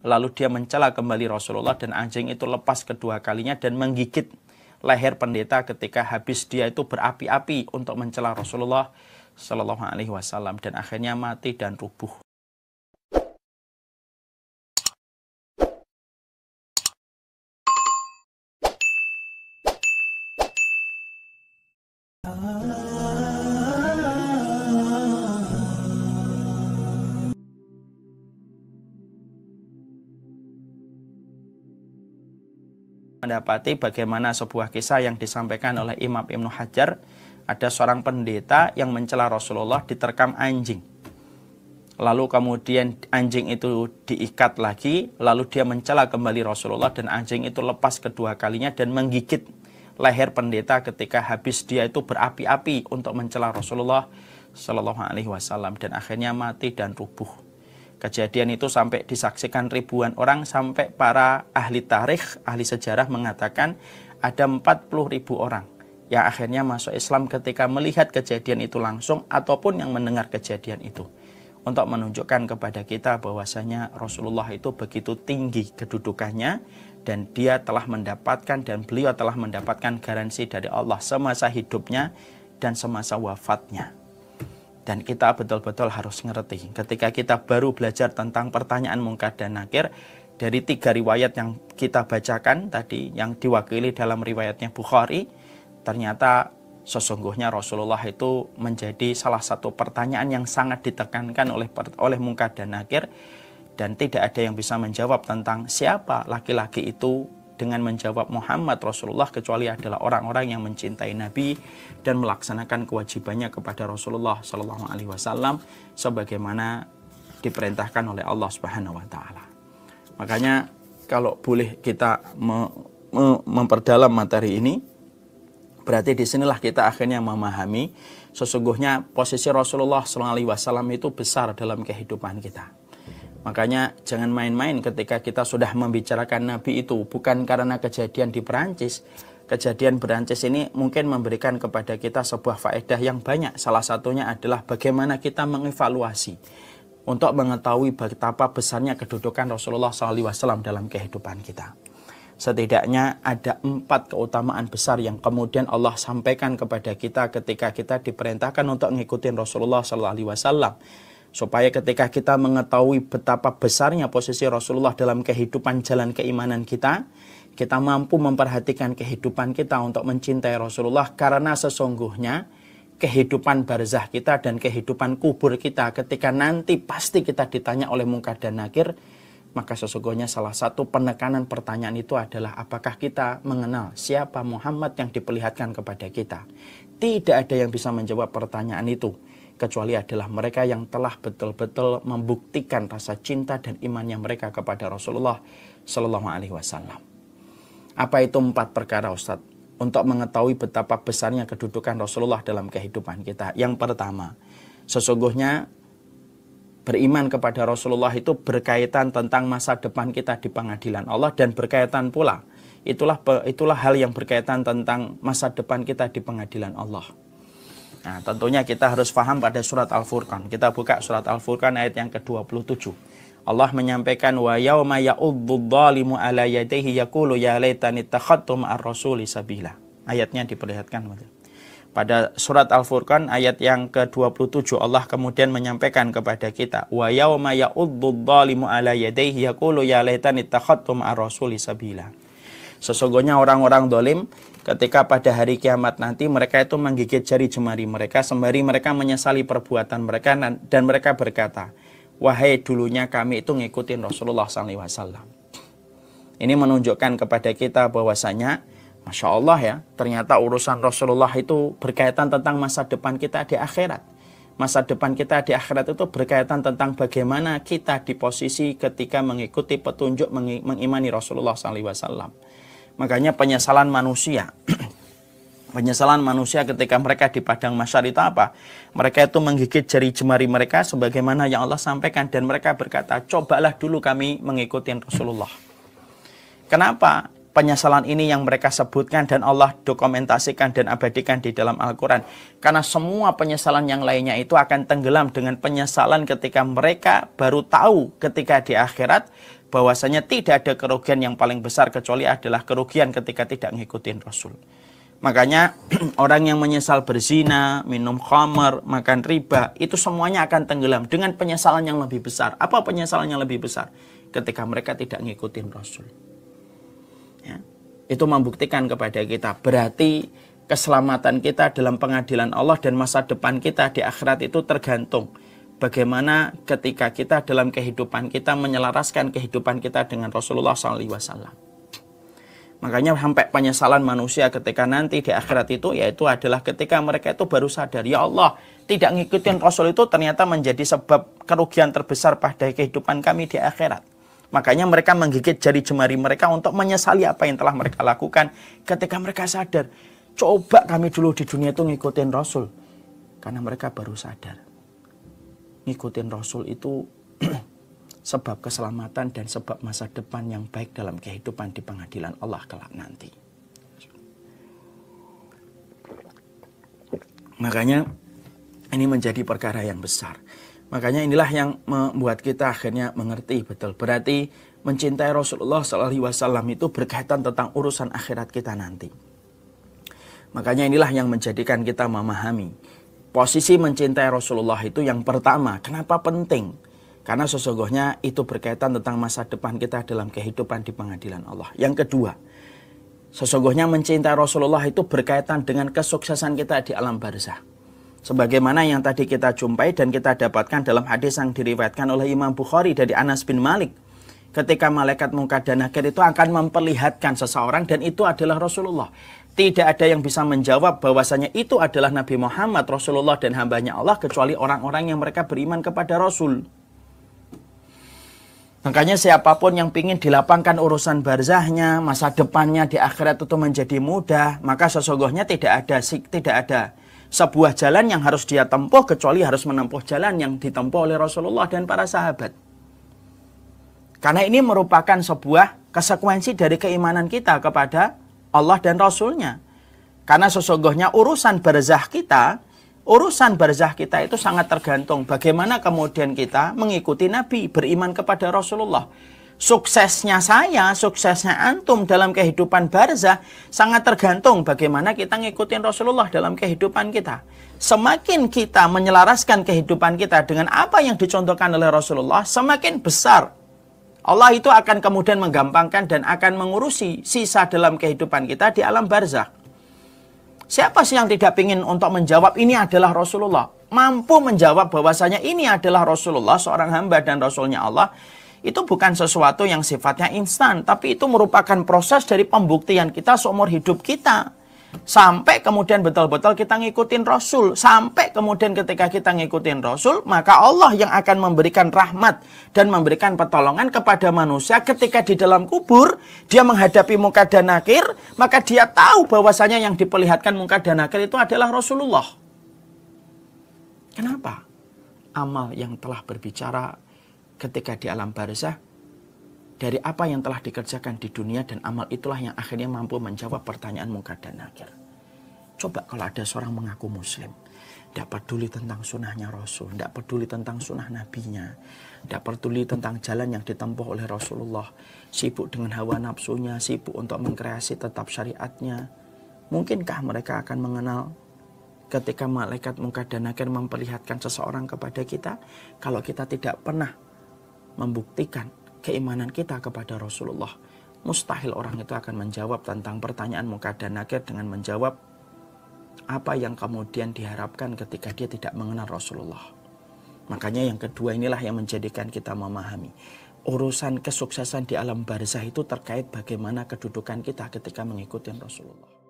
lalu dia mencela kembali Rasulullah dan anjing itu lepas kedua kalinya dan menggigit leher pendeta ketika habis dia itu berapi-api untuk mencela Rasulullah Shallallahu Alaihi Wasallam dan akhirnya mati dan rubuh. Mendapati bagaimana sebuah kisah yang disampaikan oleh Imam Ibnu Hajar, ada seorang pendeta yang mencela Rasulullah diterkam anjing. Lalu kemudian anjing itu diikat lagi, lalu dia mencela kembali Rasulullah dan anjing itu lepas kedua kalinya dan menggigit leher pendeta ketika habis dia itu berapi-api untuk mencela Rasulullah Shallallahu Alaihi Wasallam dan akhirnya mati dan rubuh. Kejadian itu sampai disaksikan ribuan orang, sampai para ahli tarikh, ahli sejarah mengatakan ada 40.000 orang yang akhirnya masuk Islam ketika melihat kejadian itu langsung ataupun yang mendengar kejadian itu. Untuk menunjukkan kepada kita bahwasanya Rasulullah itu begitu tinggi kedudukannya dan dia telah mendapatkan dan beliau telah mendapatkan garansi dari Allah semasa hidupnya dan semasa wafatnya. Dan kita betul-betul harus ngerti ketika kita baru belajar tentang pertanyaan Munkar dan Nakir, dari 3 riwayat yang kita bacakan tadi yang diwakili dalam riwayatnya Bukhari, ternyata sesungguhnya Rasulullah itu menjadi salah satu pertanyaan yang sangat ditekankan oleh Munkar dan Nakir, dan tidak ada yang bisa menjawab tentang siapa laki-laki itu dengan menjawab Muhammad Rasulullah kecuali adalah orang-orang yang mencintai Nabi dan melaksanakan kewajibannya kepada Rasulullah Shallallahu Alaihi Wasallam sebagaimana diperintahkan oleh Allah Subhanahu Wa Taala. Makanya kalau boleh kita memperdalam materi ini, berarti disinilah kita akhirnya memahami sesungguhnya posisi Rasulullah Shallallahu Alaihi Wasallam itu besar dalam kehidupan kita. Makanya jangan main-main ketika kita sudah membicarakan Nabi itu, bukan karena kejadian di Perancis. Kejadian Perancis ini mungkin memberikan kepada kita sebuah faedah yang banyak. Salah satunya adalah bagaimana kita mengevaluasi untuk mengetahui betapa besarnya kedudukan Rasulullah SAW dalam kehidupan kita. Setidaknya ada 4 keutamaan besar yang kemudian Allah sampaikan kepada kita ketika kita diperintahkan untuk mengikuti Rasulullah SAW. Supaya ketika kita mengetahui betapa besarnya posisi Rasulullah dalam kehidupan jalan keimanan kita, kita mampu memperhatikan kehidupan kita untuk mencintai Rasulullah, karena sesungguhnya kehidupan barzah kita dan kehidupan kubur kita ketika nanti pasti kita ditanya oleh Munkar dan Nakir, maka sesungguhnya salah satu penekanan pertanyaan itu adalah apakah kita mengenal siapa Muhammad yang diperlihatkan kepada kita. Tidak ada yang bisa menjawab pertanyaan itu kecuali adalah mereka yang telah betul-betul membuktikan rasa cinta dan imannya mereka kepada Rasulullah Shallallahu Alaihi Wasallam. Apa itu 4 perkara, Ustadz, untuk mengetahui betapa besarnya kedudukan Rasulullah dalam kehidupan kita? Yang pertama, sesungguhnya beriman kepada Rasulullah itu berkaitan tentang masa depan kita di pengadilan Allah, dan berkaitan pula itulah hal yang berkaitan tentang masa depan kita di pengadilan Allah. Nah, tentunya kita harus paham pada surat Al-Furqan. Kita buka surat Al-Furqan ayat yang ke-27. Allah menyampaikan wa yauma ya'uddu dhalimu ala yadayhi yaqulu ya laitani ittakhadtu ma'ar rasuli sabila. Ayatnya diperlihatkan. Pada surat Al-Furqan ayat yang ke-27 Allah kemudian menyampaikan kepada kita wa yauma ya'uddu dhalimu ala yadayhi yaqulu ya laitani ittakhadtu ma'ar rasuli sabila. Sesungguhnya orang-orang dolim ketika pada hari kiamat nanti mereka itu menggigit jari jemari mereka sembari mereka menyesali perbuatan mereka, dan mereka berkata, wahai dulunya kami itu ngikutin Rasulullah SAW. Ini menunjukkan kepada kita bahwasanya Masya Allah ya, ternyata urusan Rasulullah itu berkaitan tentang masa depan kita di akhirat. Masa depan kita di akhirat itu berkaitan tentang bagaimana kita di posisi ketika mengikuti petunjuk mengimani Rasulullah SAW. Makanya penyesalan manusia ketika mereka di padang mahsyar itu apa? Mereka itu menggigit jari jemari mereka sebagaimana yang Allah sampaikan, dan mereka berkata, cobalah dulu kami mengikuti Rasulullah. Kenapa penyesalan ini yang mereka sebutkan dan Allah dokumentasikan dan abadikan di dalam Al-Quran? Karena semua penyesalan yang lainnya itu akan tenggelam dengan penyesalan ketika mereka baru tahu ketika di akhirat bahwasanya tidak ada kerugian yang paling besar kecuali adalah kerugian ketika tidak ngikutin Rasul. Makanya orang yang menyesal berzina, minum khamar, makan riba, itu semuanya akan tenggelam dengan penyesalan yang lebih besar. Apa penyesalan yang lebih besar? Ketika mereka tidak ngikutin Rasul. Ya. Itu membuktikan kepada kita, berarti keselamatan kita dalam pengadilan Allah dan masa depan kita di akhirat itu tergantung bagaimana ketika kita dalam kehidupan kita menyelaraskan kehidupan kita dengan Rasulullah SAW. Makanya sampai penyesalan manusia ketika nanti di akhirat itu yaitu adalah ketika mereka itu baru sadar, ya Allah, tidak ngikutin Rasul itu ternyata menjadi sebab kerugian terbesar pada kehidupan kami di akhirat. Makanya mereka menggigit jari jemari mereka untuk menyesali apa yang telah mereka lakukan ketika mereka sadar. Coba kami dulu di dunia itu ngikutin Rasul. Karena mereka baru sadar. Ngikutin Rasul itu sebab keselamatan dan sebab masa depan yang baik dalam kehidupan di pengadilan Allah kelak nanti. Makanya ini menjadi perkara yang besar. Makanya inilah yang membuat kita akhirnya mengerti betul. Berarti mencintai Rasulullah SAW itu berkaitan tentang urusan akhirat kita nanti. Makanya inilah yang menjadikan kita memahami posisi mencintai Rasulullah itu yang pertama. Kenapa penting? Karena sesungguhnya itu berkaitan tentang masa depan kita dalam kehidupan di pengadilan Allah. Yang kedua, sesungguhnya mencintai Rasulullah itu berkaitan dengan kesuksesan kita di alam barzah. Sebagaimana yang tadi kita jumpai dan kita dapatkan dalam hadis yang diriwayatkan oleh Imam Bukhari dari Anas bin Malik. Ketika malaikat Munkar dan Nakir itu akan memperlihatkan seseorang dan itu adalah Rasulullah. Tidak ada yang bisa menjawab bahwasanya itu adalah Nabi Muhammad, Rasulullah dan hambanya Allah kecuali orang-orang yang mereka beriman kepada Rasul. Makanya siapapun yang ingin dilapangkan urusan barzahnya, masa depannya di akhirat itu menjadi mudah, maka sesungguhnya tidak ada sebuah jalan yang harus dia tempuh kecuali harus menempuh jalan yang ditempuh oleh Rasulullah dan para sahabat. Karena ini merupakan sebuah konsekuensi dari keimanan kita kepada Allah dan Rasulnya. Karena sesungguhnya urusan barzah kita itu sangat tergantung bagaimana kemudian kita mengikuti Nabi, beriman kepada Rasulullah. Suksesnya saya, suksesnya antum dalam kehidupan barzah sangat tergantung bagaimana kita ngikutin Rasulullah dalam kehidupan kita. Semakin kita menyelaraskan kehidupan kita dengan apa yang dicontohkan oleh Rasulullah, semakin besar Allah itu akan kemudian menggampangkan dan akan mengurusi sisa dalam kehidupan kita di alam barzakh. Siapa sih yang tidak ingin untuk menjawab ini adalah Rasulullah? Mampu menjawab bahwasanya ini adalah Rasulullah, seorang hamba dan Rasulnya Allah. Itu bukan sesuatu yang sifatnya instan, tapi itu merupakan proses dari pembuktian kita seumur hidup kita. Sampai kemudian betul-betul kita ngikutin Rasul. Sampai kemudian ketika kita ngikutin Rasul, maka Allah yang akan memberikan rahmat dan memberikan pertolongan kepada manusia ketika di dalam kubur, dia menghadapi Munkar dan Nakir, maka dia tahu bahwasanya yang diperlihatkan Munkar dan Nakir itu adalah Rasulullah. Kenapa? Amal yang telah berbicara ketika di alam barzah dari apa yang telah dikerjakan di dunia, dan amal itulah yang akhirnya mampu menjawab pertanyaan Munkar dan Nakir. Coba kalau ada seorang mengaku muslim, tidak peduli tentang sunnahnya Rasul, tidak peduli tentang sunnah nabinya, tidak peduli tentang jalan yang ditempuh oleh Rasulullah, sibuk dengan hawa nafsunya, sibuk untuk mengkreasi tetap syariatnya, mungkinkah mereka akan mengenal ketika malaikat Munkar dan Nakir memperlihatkan seseorang kepada kita, kalau kita tidak pernah membuktikan keimanan kita kepada Rasulullah? Mustahil orang itu akan menjawab tentang pertanyaan Munkar dan Nakir dengan menjawab apa yang kemudian diharapkan ketika dia tidak mengenal Rasulullah. Makanya yang kedua inilah yang menjadikan kita memahami urusan kesuksesan di alam barzah itu terkait bagaimana kedudukan kita ketika mengikuti Rasulullah.